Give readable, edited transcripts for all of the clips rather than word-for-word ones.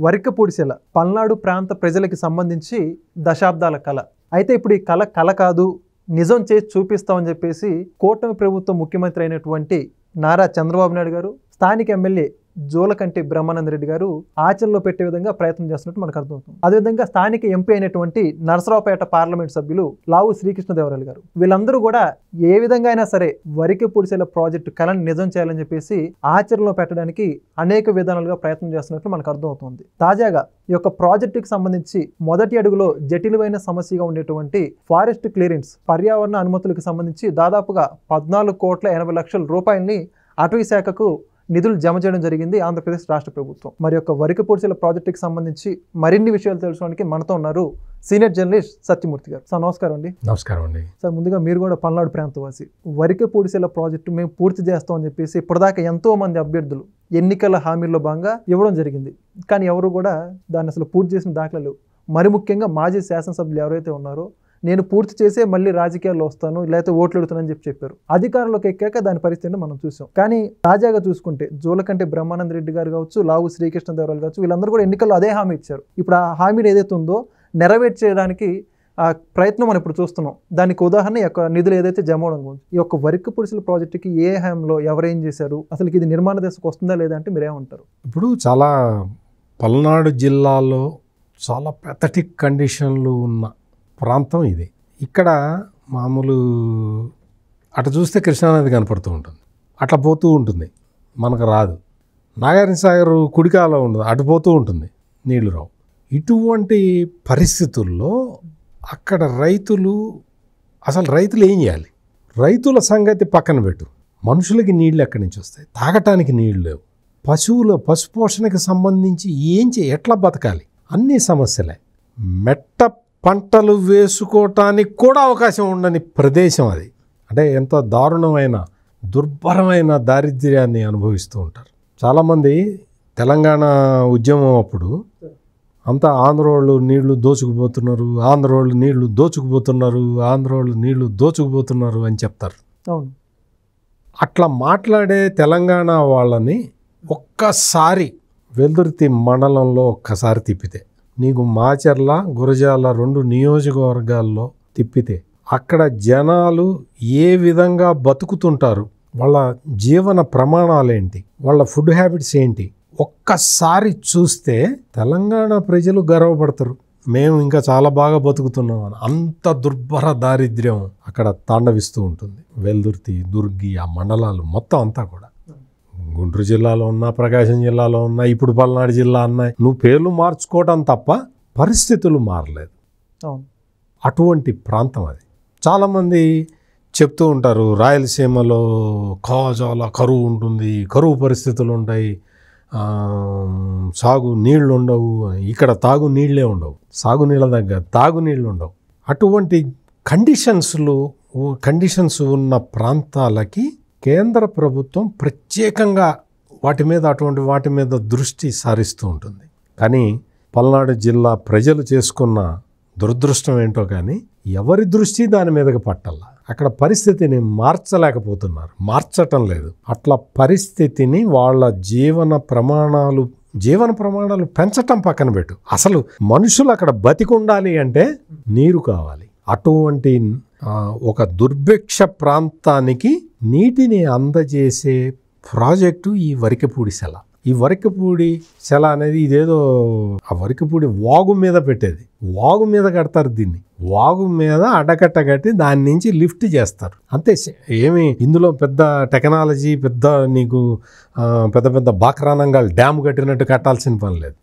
వరికపూడిసెల పల్నాడు ప్రాంత ప్రజలకి సంబంధించి దశాబ్దాల కళ. అయితే ఇప్పుడు ఈ కళ కాదు, నిజం చేసి చూపిస్తామని చెప్పేసి కూటమి ప్రభుత్వం ముఖ్యమంత్రి అయినటువంటి నారా చంద్రబాబు నాయుడు గారు, స్థానిక ఎమ్మెల్యే జోలకంటి బ్రహ్మానంద రెడ్డి గారు ఆచరణలో పెట్టే విధంగా ప్రయత్నం చేస్తున్నట్టు మనకు అర్థమవుతుంది. అదేవిధంగా స్థానిక ఎంపీ అయినటువంటి నరసరావుపేట పార్లమెంట్ సభ్యులు లావు శ్రీకృష్ణదేవరాయలు గారు, వీళ్ళందరూ కూడా ఏ విధంగా అయినా సరే వరికపూడిసెల ప్రాజెక్టు కళను నిజం చేయాలని చెప్పేసి ఆచరణలో పెట్టడానికి అనేక విధానాలుగా ప్రయత్నం చేస్తున్నట్లు మనకు అర్థమవుతుంది. తాజాగా ఈ యొక్క ప్రాజెక్టుకి సంబంధించి మొదటి అడుగులో జటిలమైన సమస్యగా ఉండేటువంటి ఫారెస్ట్ క్లియరెన్స్, పర్యావరణ అనుమతులకు సంబంధించి దాదాపుగా 14,80,00,000 రూపాయలని అటవీ శాఖకు నిధులు జమ చేయడం జరిగింది ఆంధ్రప్రదేశ్ రాష్ట్ర ప్రభుత్వం. మరి యొక్క వరికపూడిసెల ప్రాజెక్టుకి సంబంధించి మరిన్ని విషయాలు తెలుసుకోవడానికి మనతో ఉన్నారు సీనియర్ జర్నలిస్ట్ సత్యమూర్తి గారు. సార్ నమస్కారం అండి. నమస్కారం అండి. సార్ ముందుగా మీరు కూడా పల్నాడు ప్రాంతవాసి, వరికపూడిసెల ప్రాజెక్టు మేము పూర్తి చేస్తామని చెప్పేసి ఇప్పటిదాకా ఎంతో మంది అభ్యర్థులు ఎన్నికల హామీల్లో భాగంగా ఇవ్వడం జరిగింది. కానీ ఎవరు కూడా దాన్ని అసలు పూర్తి చేసిన దాఖలాలు, మరి ముఖ్యంగా మాజీ శాసనసభ్యులు ఎవరైతే ఉన్నారో నేను పూర్తి చేసే మళ్ళీ రాజకీయాల్లో వస్తాను లేకపోతే ఓట్లు అడుగుతానని చెప్పారు. అధికారంలోకి ఎక్కాక దాని పరిస్థితిని మనం చూసాం. కానీ తాజాగా చూసుకుంటే జోలకంటి బ్రహ్మానంద రెడ్డి గారు కావచ్చు, లావు శ్రీకృష్ణదేవరాయలు కావచ్చు, వీళ్ళందరూ కూడా ఎన్నికల్లో అదే హామీ ఇచ్చారు. ఇప్పుడు ఆ హామీని ఏదైతే ఉందో నెరవేర్చేయడానికి ఆ ప్రయత్నం మనం ఇప్పుడు చూస్తున్నాం. దానికి ఉదాహరణ ఈ యొక్క నిధులు ఏదైతే జమ అవడం గురించి. ఈ యొక్క వరికపూడిసెల ప్రాజెక్టుకి ఏ హామీలో ఎవరేం చేశారు, అసలు ఇది నిర్మాణ దశకు వస్తుందా లేదా అంటే మీరేమంటారు? ఇప్పుడు చాలా పల్నాడు జిల్లాలో చాలా పెథటిక్ కండిషన్లు ఉన్న ప్రాంతం ఇది. ఇక్కడ మామూలు అటు చూస్తే కృష్ణానది కనపడుతూ ఉంటుంది, అట్లా పోతూ ఉంటుంది, మనకు రాదు. నాగార్జున సాగర్ కుడికాలో ఉండదు, అటు పోతూ ఉంటుంది, నీళ్లు రావు. ఇటువంటి పరిస్థితుల్లో అక్కడ రైతులు ఏం చేయాలి? రైతుల సంగతి పక్కన పెట్టు, మనుషులకి నీళ్ళు ఎక్కడి నుంచి వస్తాయి? తాగటానికి నీళ్ళు లేవు. పశుపోషణకి సంబంధించి ఎట్లా బతకాలి? అన్ని సమస్యలే. మెట్ట పంటలు వేసుకోవటానికి కూడా అవకాశం ఉండని ప్రదేశం అది. అంటే ఎంత దారుణమైన దుర్భరమైన దారిద్ర్యాన్ని అనుభవిస్తూ ఉంటారు చాలామంది. తెలంగాణ ఉద్యమం అప్పుడు అంతా ఆంధ్రోళ్ళు నీళ్లు దోచుకుపోతున్నారు, ఆంధ్రోళ్ళు నీళ్లు దోచుకుపోతున్నారు, ఆంధ్రోళ్ళు నీళ్లు దోచుకుపోతున్నారు అని చెప్తారు. అవును, అట్లా మాట్లాడే తెలంగాణ వాళ్ళని ఒక్కసారి వెల్దుర్తి మండలంలో ఒక్కసారి తిప్పితే, నీకు మాచర్ల గురజాల 2 నియోజకవర్గాల్లో తిప్పితే అక్కడ జనాలు ఏ విధంగా బతుకుతుంటారు, వాళ్ళ జీవన ప్రమాణాలేంటి, వాళ్ళ ఫుడ్ హ్యాబిట్స్ ఏంటి, ఒక్కసారి చూస్తే తెలంగాణ ప్రజలు గర్వపడతారు. మేము ఇంకా చాలా బాగా బతుకుతున్నాం అని. అంత దుర్భర దారిద్ర్యం అక్కడ తాండవిస్తూ ఉంటుంది. వెల్దుర్తి, దుర్గి, ఆ మండలాలు మొత్తం అంతా కూడా. గుంటూరు జిల్లాలో ఉన్నా, ప్రకాశం జిల్లాలో ఉన్నా, ఇప్పుడు పల్నాడు జిల్లా అన్నాయి. నువ్వు పేర్లు మార్చుకోవటం తప్ప పరిస్థితులు మారలేదు. అటువంటి ప్రాంతం అది. చాలామంది చెప్తూ ఉంటారు రాయలసీమలో చాలా కరువు ఉంటుంది, కరువు పరిస్థితులు ఉంటాయి, సాగు నీళ్లు ఉండవు. ఇక్కడ తాగు నీళ్లే ఉండవు, సాగునీళ్ళ దగ్గర తాగునీళ్ళు ఉండవు. అటువంటి కండిషన్స్ ఉన్న ప్రాంతాలకి కేంద్ర ప్రభుత్వం ప్రత్యేకంగా అటువంటి వాటి మీద దృష్టి సారిస్తూ ఉంటుంది. కానీ పల్నాడు జిల్లా ప్రజలు చేసుకున్న దురదృష్టం ఏంటో కానీ ఎవరి దృష్టి దాని మీదకి పట్టాల. అక్కడ పరిస్థితిని మార్చటం లేదు. అట్లా పరిస్థితిని వాళ్ళ జీవన ప్రమాణాలు పెంచటం పక్కన పెట్టు. అసలు మనుషులు అక్కడ బతికుండాలి అంటే నీరు కావాలి. అటువంటి ఒక దుర్భిక్ష ప్రాంతానికి నీటిని అందజేసే ప్రాజెక్టు ఈ వరికపూడిసెల. ఈ వరికపూడిసెల అనేది ఇదేదో ఆ వరికపూడి వాగు మీద పెట్టేది. వాగు మీద కడతారు దీన్ని. వాగు మీద అడ్డకట్ట కట్టి దాని నుంచి లిఫ్ట్ చేస్తారు అంతే. ఏమి ఇందులో పెద్ద టెక్నాలజీ, నీకు పెద్ద బాక్రానంగాల్ డ్యామ్ కట్టినట్టు కట్టాల్సిన పని లేదు.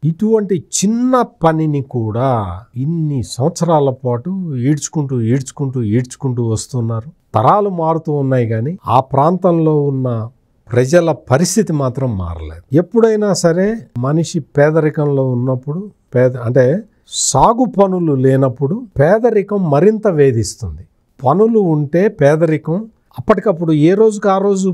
ఇటువంటి చిన్న పనిని కూడా ఇన్ని సంవత్సరాల పాటు ఈడ్చుకుంటూ వస్తున్నారు. తరాలు మారుతూ ఉన్నాయి కానీ ఆ ప్రాంతంలో ఉన్న ప్రజల పరిస్థితి మాత్రం మారలేదు. ఎప్పుడైనా సరే మనిషి పేదరికంలో ఉన్నప్పుడు, అంటే సాగు పనులు లేనప్పుడు పేదరికం మరింత వేధిస్తుంది. పనులు ఉంటే పేదరికం అప్పటికప్పుడు ఏ రోజుకు ఆ రోజు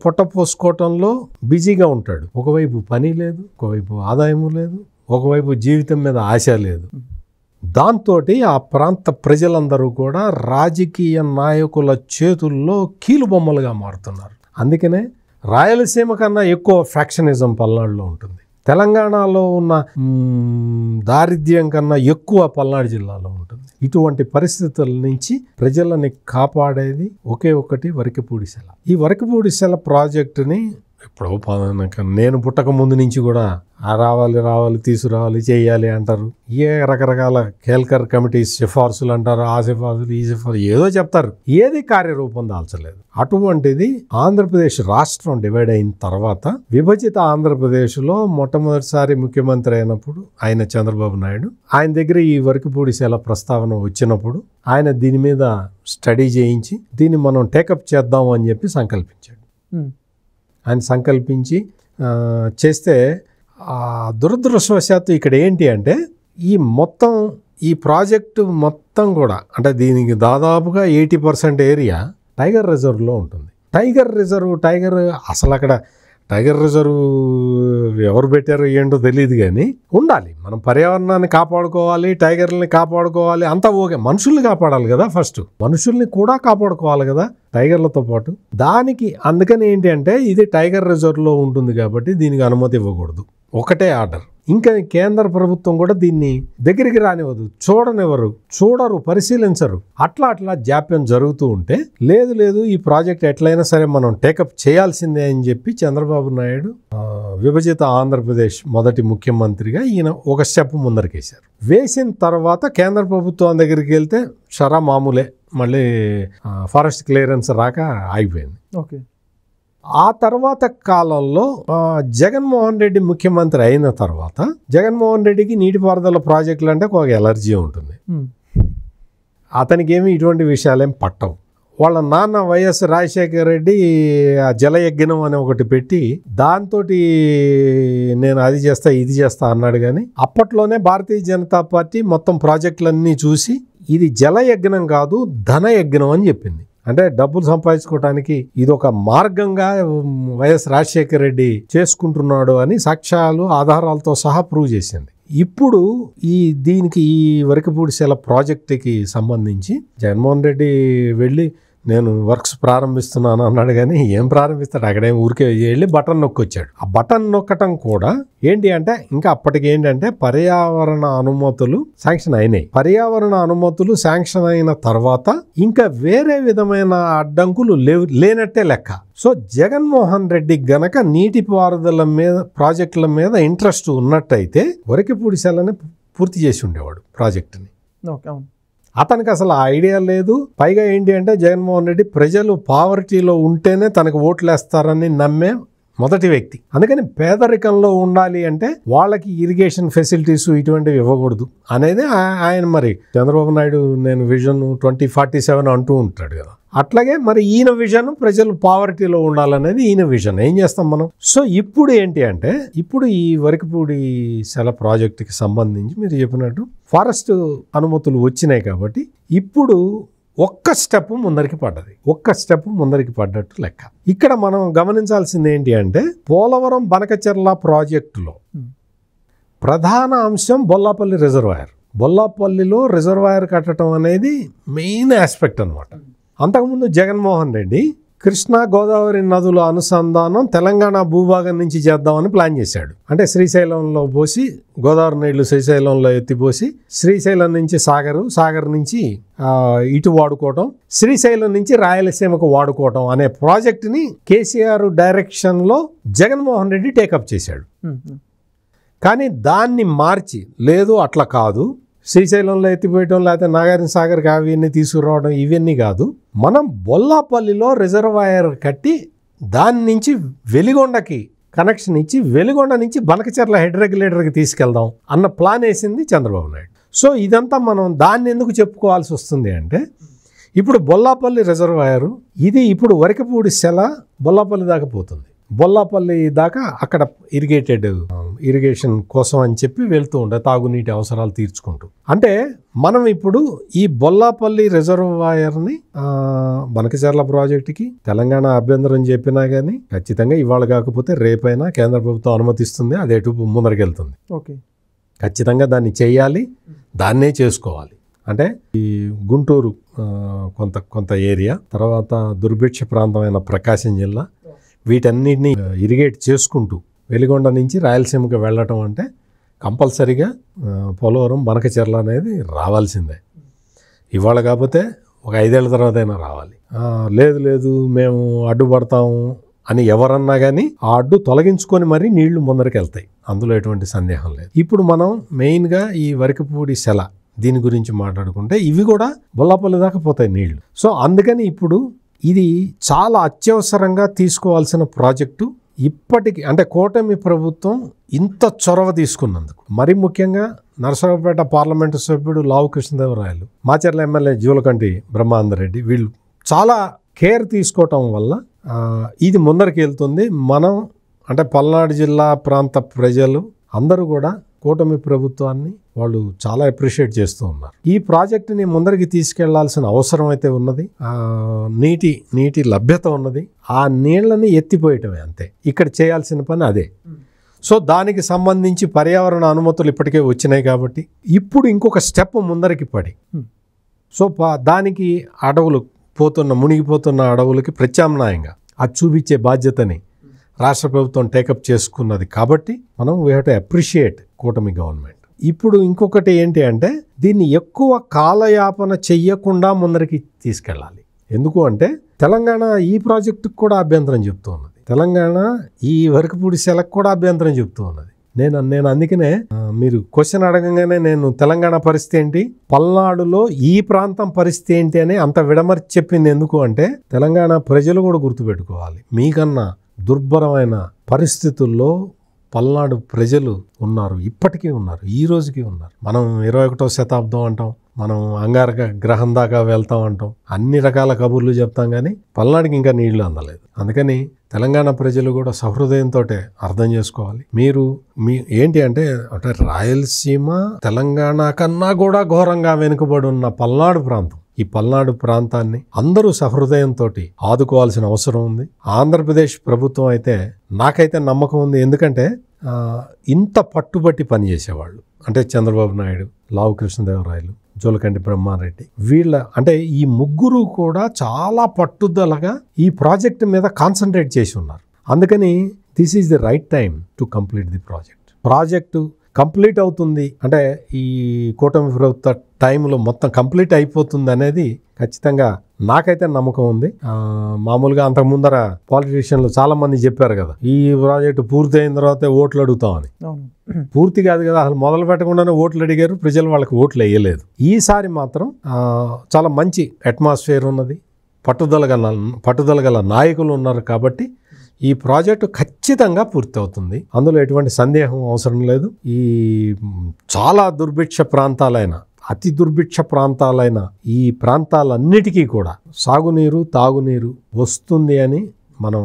పొట్ట పోసుకోవటంలో బిజీగా ఉంటాడు. ఒకవైపు పని లేదు, ఒకవైపు ఆదాయము లేదు, ఒకవైపు జీవితం మీద ఆశ లేదు. దాంతో ఆ ప్రాంత ప్రజలందరూ కూడా రాజకీయ నాయకుల చేతుల్లో కీలుబొమ్మలుగా మారుతున్నారు. అందుకనే రాయలసీమ కన్నా ఎక్కువ ఫ్యాక్షనిజం పల్నాడులో ఉంటుంది. తెలంగాణలో ఉన్న దారిద్ర్యం కన్నా ఎక్కువ పల్నాడు జిల్లాలో ఉంటుంది. ఇటువంటి పరిస్థితుల నుంచి ప్రజలని కాపాడేది ఒకే ఒకటి వరకిపూడిసెల. ఈ వరకిపూడిసెల ప్రాజెక్టుని ఇప్పుడు నేను పుట్టక ముందు నుంచి కూడా రావాలి తీసుకురావాలి చేయాలి అంటారు. రకరకాల కేల్కర్ కమిటీ సిఫార్సులు అంటారు, ఆ సిఫార్సులు ఈ సిఫార్సు ఏదో చెప్తారు, ఏది కార్యరూపం దాల్చలేదు. అటువంటిది ఆంధ్రప్రదేశ్ రాష్ట్రం డివైడ్ అయిన తర్వాత విభజిత ఆంధ్రప్రదేశ్లో మొట్టమొదటిసారి ముఖ్యమంత్రి అయినప్పుడు ఆయన చంద్రబాబు నాయుడు, ఆయన దగ్గర ఈ వరకిపూడిసెల ప్రస్తావన వచ్చినప్పుడు ఆయన దీని మీద స్టడీ చేయించి దీన్ని మనం టేకప్ చేద్దాం అని చెప్పి సంకల్పించాడు. ఆయన సంకల్పించి చేస్తే దురదృష్టవశాత్తు ఇక్కడ ఏంటి అంటే ఈ ప్రాజెక్టు మొత్తం కూడా అంటే దీనికి దాదాపుగా 80% ఏరియా టైగర్ రిజర్వ్లో ఉంటుంది. టైగర్ అసలు అక్కడ టైగర్ రిజర్వ్ ఎవరు పెట్టారో ఏంటో తెలియదు, కానీ ఉండాలి. మనం పర్యావరణాన్ని కాపాడుకోవాలి, టైగర్లని కాపాడుకోవాలి, అంతా ఓకే. మనుషుల్ని కాపాడాలి కదా, ఫస్ట్ మనుషుల్ని కూడా కాపాడుకోవాలి కదా టైగర్లతో పాటు. దానికి అందుకని ఏంటి అంటే ఇది టైగర్ రిజర్వ్లో ఉంటుంది కాబట్టి దీనికి అనుమతి ఇవ్వకూడదు, ఒకటే ఆర్డర్. ఇంకా కేంద్ర ప్రభుత్వం కూడా దీన్ని దగ్గరికి రానివ్వదు, చూడరు, పరిశీలించరు. అట్లా జాప్యం జరుగుతూ ఉంటే లేదు ఈ ప్రాజెక్ట్ ఎట్లయినా సరే మనం టేకప్ చేయాల్సిందే అని చెప్పి చంద్రబాబు నాయుడు విభజిత ఆంధ్రప్రదేశ్ మొదటి ముఖ్యమంత్రిగా ఈయన ఒక స్టెప్ ముందరికేశారు. వేసిన తర్వాత కేంద్ర ప్రభుత్వం దగ్గరికి వెళ్తే మామూలే, మళ్ళీ ఫారెస్ట్ క్లియరెన్స్ రాక ఆగిపోయింది. ఓకే. ఆ తర్వాత కాలంలో జగన్మోహన్ రెడ్డి ముఖ్యమంత్రి అయిన తర్వాత జగన్మోహన్ రెడ్డికి నీటిపారుదల ప్రాజెక్టులు అంటే ఒక ఎలర్జీ ఉంటుంది. అతనికి ఏమి ఇటువంటి విషయాలేం పట్టవు. వాళ్ళ నాన్న వైఎస్ రాజశేఖర రెడ్డి ఆ జలయజ్ఞం అని ఒకటి పెట్టి దాంతో నేను అది చేస్తా ఇది చేస్తా అన్నాడు. కానీ అప్పట్లోనే భారతీయ జనతా పార్టీ మొత్తం ప్రాజెక్టులన్నీ చూసి ఇది జలయజ్ఞం కాదు ధనయజ్ఞం అని చెప్పింది. అంటే డబ్బులు సంపాదించుకోవడానికి ఇది ఒక మార్గంగా వైఎస్ రాజశేఖర రెడ్డి చేసుకుంటున్నాడు అని సాక్ష్యాలు ఆధారాలతో సహా ప్రూవ్ చేసింది. ఇప్పుడు దీనికి ఈ వరకిపూడిసెల ప్రాజెక్టుకి సంబంధించి జగన్మోహన్ రెడ్డి వెళ్ళి నేను వర్క్స్ ప్రారంభిస్తున్నాను అన్నాడు. కానీ ఏం ప్రారంభిస్తాడు, అక్కడే ఊరికే వెళ్ళి బటన్ నొక్కొచ్చాడు. ఆ బటన్ నొక్కటం కూడా ఏంటి అంటే ఇంకా అప్పటికి ఏంటంటే పర్యావరణ అనుమతులు శాంక్షన్ అయినాయి. పర్యావరణ అనుమతులు శాంక్షన్ అయిన తర్వాత ఇంకా వేరే విధమైన అడ్డంకులు లేనట్టే లెక్క. సో జగన్మోహన్ రెడ్డి గనక నీటిపారుదల మీద ప్రాజెక్టుల మీద ఇంట్రెస్ట్ ఉన్నట్టయితే వరకిపూడిసెలని పూర్తి చేసి ఉండేవాడు ప్రాజెక్టుని. అతనికి అసలు ఐడియా లేదు. పైగా ఏంటి అంటే జగన్మోహన్ రెడ్డి ప్రజలు పావర్టీలో ఉంటేనే తనకు ఓట్లేస్తారని నమ్మే మొదటి వ్యక్తి. అందుకని పేదరికంలో ఉండాలి అంటే వాళ్ళకి ఇరిగేషన్ ఫెసిలిటీస్ ఇటువంటివి ఇవ్వకూడదు అనేది ఆయన మరి చంద్రబాబు నాయుడు నేను విజన్ 2047 అంటూ ఉంటాడు కదా. అట్లాగే మరి ఈయన విజన్ ప్రజలు పావర్టీలో ఉండాలనేది ఈయన విజన్. ఏం చేస్తాం మనం? సో ఇప్పుడు ఏంటి అంటే ఇప్పుడు ఈ వరకిపూడిసెల ప్రాజెక్టుకి సంబంధించి మీరు చెప్పినట్టు ఫారెస్ట్ అనుమతులు వచ్చినాయి కాబట్టి ఇప్పుడు ఒక్క స్టెప్ ముందరికి పడ్డట్టు లెక్క. ఇక్కడ మనం గమనించాల్సింది ఏంటి అంటే పోలవరం బనకచెర్ల ప్రాజెక్టులో ప్రధాన అంశం బొల్లాపల్లి రిజర్వాయర్. బొల్లాపల్లిలో రిజర్వాయర్ కట్టడం అనేది మెయిన్ ఆస్పెక్ట్ అనమాట. అంతకుముందు జగన్మోహన్ రెడ్డి కృష్ణా గోదావరి నదుల అనుసంధానం తెలంగాణ భూభాగం నుంచి చేద్దామని ప్లాన్ చేశాడు. అంటే శ్రీశైలంలో పోసి గోదావరి నీళ్లు శ్రీశైలంలో ఎత్తిపోసి శ్రీశైలం నుంచి సాగర్ నుంచి ఇటు వాడుకోవటం, శ్రీశైలం నుంచి రాయలసీమకు వాడుకోవటం అనే ప్రాజెక్టుని కేసీఆర్ డైరెక్షన్లో జగన్మోహన్ రెడ్డి టేకప్ చేశాడు. కానీ దాన్ని మార్చి లేదు అట్లా కాదు, శ్రీశైలంలో ఎత్తిపోయటం లేకపోతే నాగార్జున సాగర్కి అవన్నీ తీసుకురావడం ఇవన్నీ కాదు, మనం బొల్లాపల్లిలో రిజర్వాయర్ కట్టి దాని నుంచి వెలిగొండకి కనెక్షన్ ఇచ్చి వెలిగొండ నుంచి బనకచెర్ల హెడ్ రెగ్యులేటర్కి తీసుకెళ్దాం అన్న ప్లాన్ వేసింది చంద్రబాబు నాయుడు. సో ఇదంతా మనం దాన్ని ఎందుకు చెప్పుకోవాల్సి వస్తుంది అంటే ఇప్పుడు బొల్లాపల్లి రిజర్వాయరు ఇది ఇప్పుడు వరకిపూడిసెల బొల్లాపల్లి దాకా పోతుంది. బొల్లాపల్లి దాకా అక్కడ ఇరిగేషన్ కోసం అని చెప్పి వెళ్తూ ఉండే తాగునీటి అవసరాలు తీర్చుకుంటూ. అంటే మనం ఇప్పుడు ఈ బొల్లాపల్లి రిజర్వాయర్ని బనకచెర్ల ప్రాజెక్టుకి తెలంగాణ అభ్యంతరం చెప్పినా కానీ ఖచ్చితంగా ఇవాళ కాకపోతే రేపైనా కేంద్ర ప్రభుత్వం అనుమతిస్తుంది, అది ఎటు ముందరకెళ్తుంది. ఓకే, ఖచ్చితంగా దాన్ని చేయాలి, దాన్నే చేసుకోవాలి. అంటే ఈ గుంటూరు కొంత ఏరియా, తర్వాత దుర్భిక్ష ప్రాంతమైన ప్రకాశం జిల్లా, వీటన్నిటిని ఇరిగేట్ చేసుకుంటూ వెలిగొండ నుంచి రాయలసీమకి వెళ్ళటం అంటే కంపల్సరీగా పోలవరం బనకచెర్ల అనేది రావాల్సిందే. ఇవాళ కాకపోతే ఒక 5 ఏళ్ల తర్వాత అయినా రావాలి. లేదు మేము అడ్డుపడతాము అని ఎవరన్నా కానీ ఆ అడ్డు తొలగించుకొని మరీ నీళ్లు ముందరికి వెళ్తాయి, అందులో ఎటువంటి సందేహం లేదు. ఇప్పుడు మనం మెయిన్గా ఈ వరకపూడి సెల దీని గురించి మాట్లాడుకుంటే ఇవి కూడా బొల్లాపల్లి దాకా పోతాయి నీళ్లు. సో అందుకని ఇప్పుడు ఇది చాలా అత్యవసరంగా తీసుకోవాల్సిన ప్రాజెక్టు. ఇప్పటికి అంటే కూటమి ప్రభుత్వం ఇంత చొరవ తీసుకున్నందుకు, మరి ముఖ్యంగా నరసరావుపేట పార్లమెంటు సభ్యుడు లావు కృష్ణదేవరాయలు, మాచర్ల ఎమ్మెల్యే జూలకంటి బ్రహ్మానందరెడ్డి వీళ్ళు చాలా కేర్ తీసుకోవటం వల్ల ఇది ముందరికి వెళ్తుంది. మనం అంటే పల్నాడు జిల్లా ప్రాంత ప్రజలు అందరూ కూడా కూటమి ప్రభుత్వాన్ని వాళ్ళు చాలా అప్రిషియేట్ చేస్తూ ఉన్నారు. ఈ ప్రాజెక్టుని ముందరికి తీసుకెళ్లాల్సిన అవసరం అయితే ఉన్నది. నీటి లభ్యత ఉన్నది. ఆ నీళ్లని ఎత్తిపోయటమే అంతే ఇక్కడ చేయాల్సిన పని అదే. సో దానికి సంబంధించి పర్యావరణ అనుమతులు ఇప్పటికే వచ్చినాయి కాబట్టి ఇప్పుడు ఇంకొక స్టెప్ ముందరికి పడి సో దానికి అడవులు మునిగిపోతున్న అడవులకి ప్రత్యామ్నాయంగా అది చూపించే బాధ్యతని రాష్ట్ర ప్రభుత్వం టేకప్ చేసుకున్నది కాబట్టి మనం వీ హ్యావ్ టు అప్రిషియేట్ కూటమి గవర్నమెంట్. ఇప్పుడు ఇంకొకటి ఏంటి అంటే దీన్ని ఎక్కువ కాలయాపన చెయ్యకుండా ముందరికి తీసుకెళ్ళాలి. ఎందుకు అంటే తెలంగాణ ఈ ప్రాజెక్టుకు కూడా అభ్యంతరం చెప్తూ ఉన్నది, తెలంగాణ ఈ వరకపూడి సెలకు కూడా అభ్యంతరం చెప్తూ ఉన్నది. నేను అందుకనే మీరు క్వశ్చన్ అడగంగానే నేను తెలంగాణ పరిస్థితి ఏంటి, పల్నాడులో ఈ ప్రాంతం పరిస్థితి ఏంటి అని అంత విడమర్చి చెప్పింది. ఎందుకు అంటే తెలంగాణ ప్రజలు కూడా గుర్తుపెట్టుకోవాలి, మీకన్నా దుర్భరమైన పరిస్థితుల్లో పల్నాడు ప్రజలు ఉన్నారు, ఇప్పటికీ ఉన్నారు, ఈ రోజుకి ఉన్నారు. మనం 21వ శతాబ్దం అంటాం, మనం అంగారక గ్రహం దాకా వెళ్తాం అంటాం, అన్ని రకాల కబుర్లు చెప్తాం, కానీ పల్నాడుకి ఇంకా నీళ్లు అందలేదు. అందుకని తెలంగాణ ప్రజలు కూడా సహృదయంతో అర్థం చేసుకోవాలి. మీ ఏంటి అంటే రాయలసీమ తెలంగాణ కన్నా కూడా ఘోరంగా వెనుకబడి ఉన్న పల్నాడు ప్రాంతం, ఈ పల్నాడు ప్రాంతాన్ని అందరూ సహృదయంతో ఆదుకోవాల్సిన అవసరం ఉంది. ఆంధ్రప్రదేశ్ ప్రభుత్వం అయితే నాకైతే నమ్మకం ఉంది. ఎందుకంటే ఇంత పట్టుబట్టి పనిచేసేవాళ్ళు అంటే చంద్రబాబు నాయుడు, లావు కృష్ణదేవరాయలు, జూలకంటి బ్రహ్మారెడ్డి అంటే ఈ ముగ్గురు కూడా చాలా పట్టుదలగా ఈ ప్రాజెక్ట్ మీద కాన్సన్ట్రేట్ చేసి ఉన్నారు. అందుకని this is the right time to complete the project complete అవుతుంది అంటే ఈ కూటమి ప్రభుత్వ టైంలో మొత్తం కంప్లీట్ అయిపోతుంది అనేది ఖచ్చితంగా నాకైతే నమ్మకం ఉంది. మామూలుగా అంతకు ముందర పాలిటిషియన్లు చాలా మంది చెప్పారు కదా, ఈ ప్రాజెక్టు పూర్తి అయిన తర్వాత ఓట్లు అడుగుతామని. పూర్తి కాదు కదా, అసలు మొదలు పెట్టకుండానే ఓట్లు అడిగారు, ప్రజలు వాళ్ళకి ఓట్లు వేయలేదు. ఈసారి మాత్రం చాలా మంచి అట్మాస్ఫియర్ ఉన్నది, పట్టుదల గల నాయకులు ఉన్నారు కాబట్టి ఈ ప్రాజెక్టు ఖచ్చితంగా పూర్తి అవుతుంది, అందులో ఎటువంటి సందేహం అవసరం లేదు. ఈ చాలా అతి దుర్భిక్ష ప్రాంతాలైన ఈ ప్రాంతాలన్నిటికీ కూడా సాగునీరు, తాగునీరు వస్తుంది అని మనం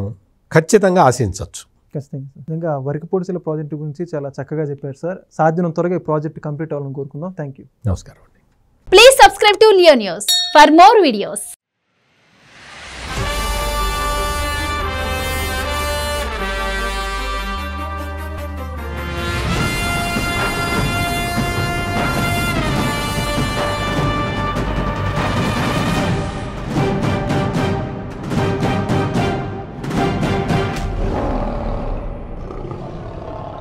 ఖచ్చితంగా ఆశించవచ్చు. ఖచ్చితంగా. నిజంగా వరకపూడి సెల ప్రాజెక్టు గురించి చాలా చక్కగా చెప్పారు సార్. సాధ్యం త్వరగా ఈ ప్రాజెక్ట్ కంప్లీట్ అవ్వాలని కోరుకుందాం. Thank you. నమస్కారం. Please subscribe to Leo news for more videos.